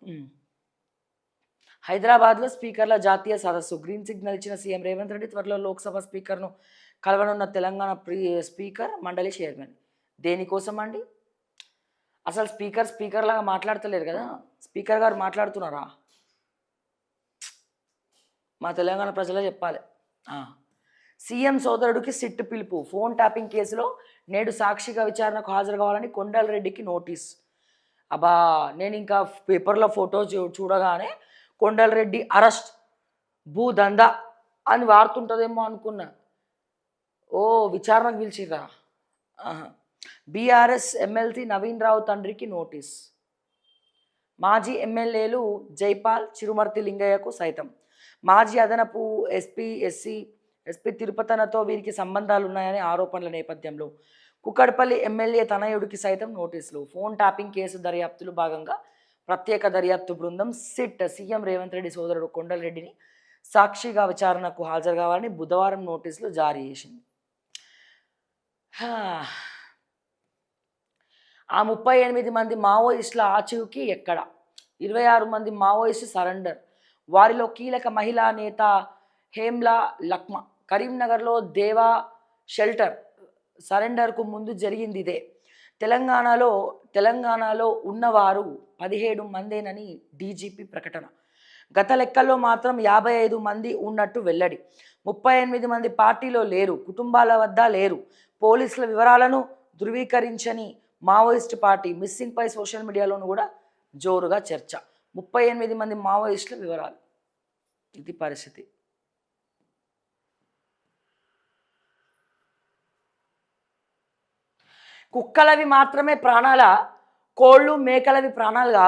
హ్మ్. హైదరాబాద్లో స్పీకర్ల జాతీయ సదస్సు గ్రీన్ సిగ్నల్ ఇచ్చిన సీఎం రేవంత్ రెడ్డి త్వరలో లోక్సభ స్పీకర్ను కలవనున్న తెలంగాణ స్పీకర్ మండలి చైర్మన్. దేనికోసం అండి? అసలు స్పీకర్ లాగా మాట్లాడతలేరు కదా! స్పీకర్ గారు మాట్లాడుతున్నారా? మా తెలంగాణ ప్రజలే చెప్పాలి. ఆ! సీఎం సోదరుడికి సిట్ పిలుపు. ఫోన్ ట్యాపింగ్ కేసులో నేడు సాక్షిగా విచారణకు హాజరు కావాలని కొండలరెడ్డికి నోటీస్. అబ్బా! నేనింకా పేపర్‌లో ఫోటో చూడగానే కొండలరెడ్డి అరెస్ట్, భూదందా అని వార్తుంటదేమో అనుకున్నా. ఓహ్! విచారణకు పిలిచిర్రా? ఆహా! బీఆర్ఎస్ ఎమ్మెల్సీ నవీన్ రావు తండ్రికి నోటీస్. మాజీ ఎమ్మెల్యేలు జైపాల్, చిరుమర్తి లింగయ్యకు సైతం. మాజీ అదనపు ఎస్పీ తిరుపతనతో వీరికి సంబంధాలున్నాయని ఆరోపణల నేపథ్యంలో కుక్కడపల్లి ఎమ్మెల్యే తనయుడికి సైతం నోటీసులు. ఫోన్ ట్యాపింగ్ కేసు దర్యాప్తులో భాగంగా ప్రత్యేక దర్యాప్తు బృందం సిట్ సీఎం రేవంత్ రెడ్డి సోదరుడు కొండలరెడ్డిని సాక్షిగా విచారణకు హాజరు కావాలని బుధవారం నోటీసులు జారీ చేసింది. ఆ 38 మంది మావోయిస్టుల ఆచూకీ ఎక్కడ? 26 మంది మావోయిస్టు సరెండర్. వారిలో కీలక మహిళా నేత హేమ్లా లక్మా. కరీంనగర్లో దేవా షెల్టర్ సరెండర్కు ముందు జరిగింది ఇదే. తెలంగాణలో ఉన్నవారు 17 మందేనని డీజీపీ ప్రకటన. గత లెక్కల్లో మాత్రం 55 మంది ఉన్నట్టు వెల్లడి. 38 మంది పార్టీలో లేరు, కుటుంబాల వద్ద లేరు. పోలీసుల వివరాలను ధృవీకరించని మావోయిస్ట్ పార్టీ మిస్సింగ్పై సోషల్ మీడియాలోనూ కూడా జోరుగా చర్చ. 38 మంది మావోయిస్టుల వివరాలు. ఇది పరిస్థితి. కుక్కలవి మాత్రమే ప్రాణాల, కోళ్ళు మేకలవి ప్రాణాలు కావు.